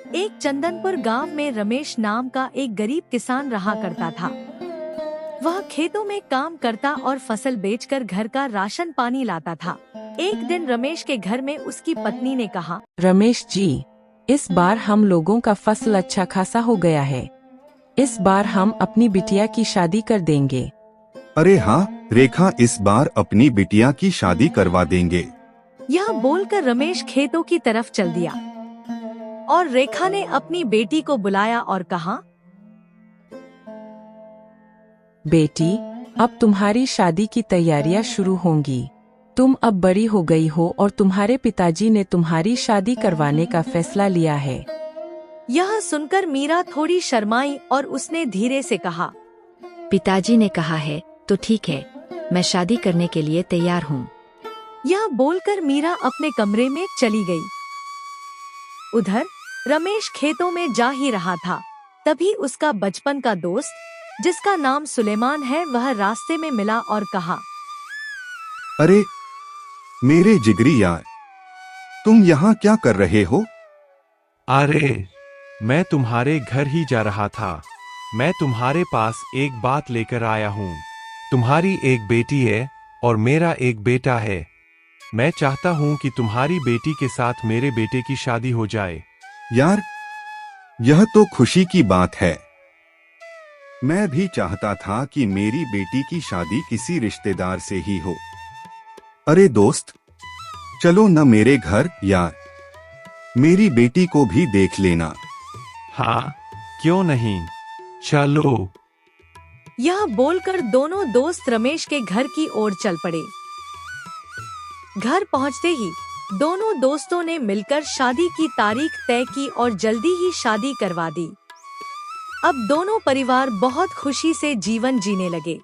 एक चंदनपुर गांव में रमेश नाम का एक गरीब किसान रहा करता था। वह खेतों में काम करता और फसल बेचकर घर का राशन पानी लाता था। एक दिन रमेश के घर में उसकी पत्नी ने कहा, रमेश जी, इस बार हम लोगों का फसल अच्छा खासा हो गया है। इस बार हम अपनी बिटिया की शादी कर देंगे। अरे हाँ रेखा, इस बार अपनी बिटिया की शादी करवा देंगे। यह बोलकर रमेश खेतों की तरफ चल दिया और रेखा ने अपनी बेटी को बुलाया और कहा, बेटी, अब तुम्हारी शादी की तैयारियां शुरू होंगी। तुम अब बड़ी हो गई हो और तुम्हारे पिताजी ने तुम्हारी शादी करवाने का फैसला लिया है। यह सुनकर मीरा थोड़ी शर्माई और उसने धीरे से कहा, पिताजी ने कहा है तो ठीक है, मैं शादी करने के लिए तैयार हूँ। यह बोलकर मीरा अपने कमरे में चली गई। उधर रमेश खेतों में जा ही रहा था, तभी उसका बचपन का दोस्त जिसका नाम सुलेमान है वह रास्ते में मिला और कहा, अरे मेरे जिगरी यार, तुम यहाँ क्या कर रहे हो? अरे मैं तुम्हारे घर ही जा रहा था। मैं तुम्हारे पास एक बात लेकर आया हूँ। तुम्हारी एक बेटी है और मेरा एक बेटा है। मैं चाहता हूँ कि तुम्हारी बेटी के साथ मेरे बेटे की शादी हो जाए। यार यह तो खुशी की बात है। मैं भी चाहता था कि मेरी बेटी की शादी किसी रिश्तेदार से ही हो। अरे दोस्त, चलो न मेरे घर यार, मेरी बेटी को भी देख लेना। हाँ क्यों नहीं, चलो। यह बोलकर दोनों दोस्त रमेश के घर की ओर चल पड़े। घर पहुंचते ही दोनों दोस्तों ने मिलकर शादी की तारीख तय की और जल्दी ही शादी करवा दी। अब दोनों परिवार बहुत खुशी से जीवन जीने लगे।